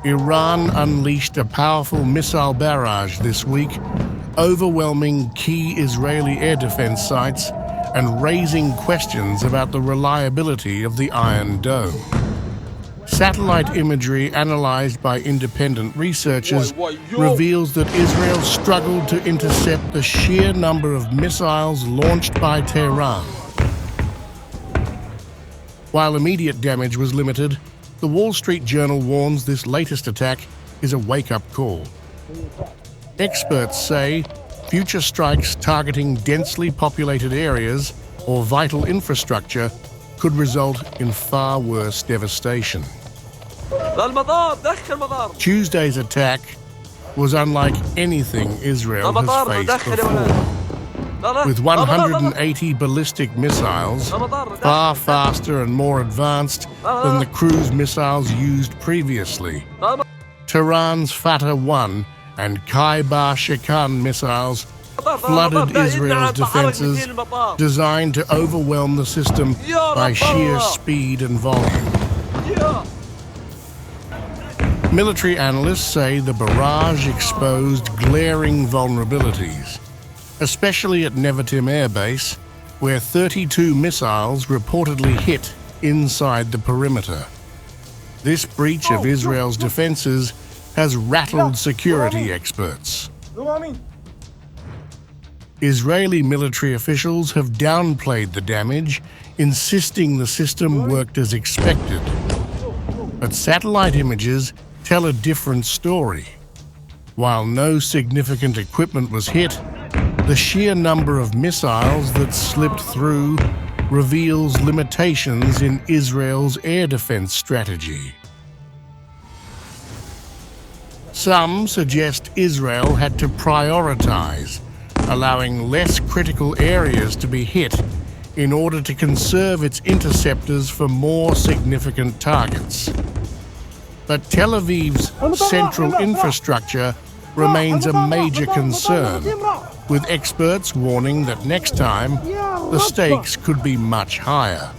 Iran unleashed a powerful missile barrage this week, overwhelming key Israeli air defense sites and raising questions about the reliability of the Iron Dome. Satellite imagery analyzed by independent researchers reveals that Israel struggled to intercept the sheer number of missiles launched by Tehran. While immediate damage was limited, the Wall Street Journal warns this latest attack is a wake-up call. Experts say future strikes targeting densely populated areas or vital infrastructure could result in far worse devastation. Tuesday's attack was unlike anything Israel has faced before. With 180 ballistic missiles, far faster and more advanced than the cruise missiles used previously, Tehran's Fatah 1 and Khaibar Shekan missiles flooded Israel's defenses, designed to overwhelm the system by sheer speed and volume. Military analysts say the barrage exposed glaring vulnerabilities, especially at Nevatim Air Base, where 32 missiles reportedly hit inside the perimeter. This breach of Israel's defenses has rattled security experts. Israeli military officials have downplayed the damage, insisting the system worked as expected. But satellite images tell a different story. While no significant equipment was hit, the sheer number of missiles that slipped through reveals limitations in Israel's air defense strategy. Some suggest Israel had to prioritize, allowing less critical areas to be hit in order to conserve its interceptors for more significant targets. But Tel Aviv's central infrastructure remains a major concern, with experts warning that next time the stakes could be much higher.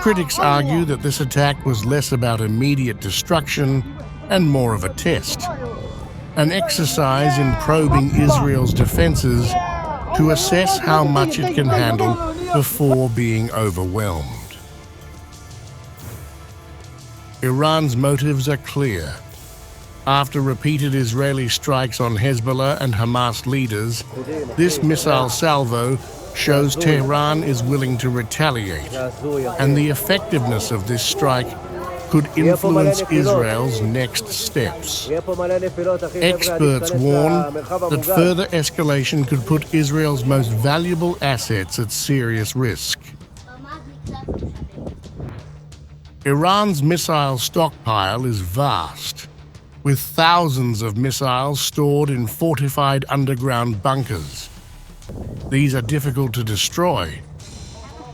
Critics argue that this attack was less about immediate destruction and more of a test, an exercise in probing Israel's defenses to assess how much it can handle before being overwhelmed. Iran's motives are clear. After repeated Israeli strikes on Hezbollah and Hamas leaders, this missile salvo shows Tehran is willing to retaliate, and the effectiveness of this strike could influence Israel's next steps. Experts warn that further escalation could put Israel's most valuable assets at serious risk. Iran's missile stockpile is vast, with thousands of missiles stored in fortified underground bunkers. These are difficult to destroy,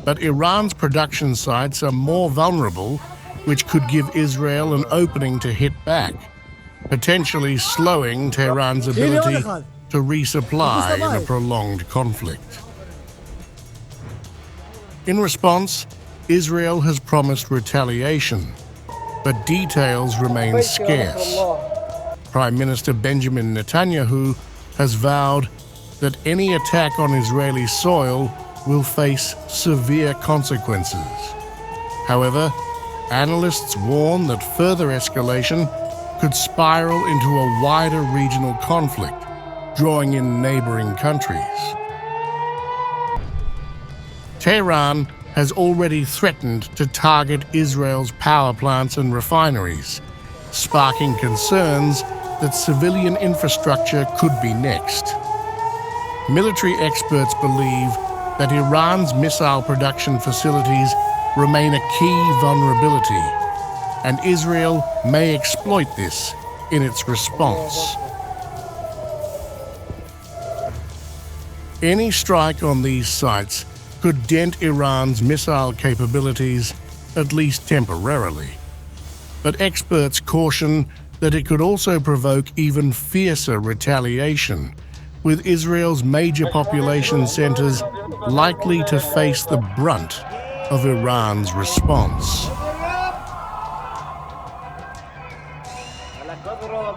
but Iran's production sites are more vulnerable, which could give Israel an opening to hit back, potentially slowing Tehran's ability to resupply in a prolonged conflict. In response, Israel has promised retaliation, but details remain scarce. Prime Minister Benjamin Netanyahu has vowed that any attack on Israeli soil will face severe consequences. However, analysts warn that further escalation could spiral into a wider regional conflict, drawing in neighboring countries. Tehran has already threatened to target Israel's power plants and refineries, sparking concerns that civilian infrastructure could be next. Military experts believe that Iran's missile production facilities remain a key vulnerability, and Israel may exploit this in its response. Any strike on these sites could dent Iran's missile capabilities, at least temporarily. But experts caution that it could also provoke even fiercer retaliation, with Israel's major population centers likely to face the brunt of Iran's response. لك اضرب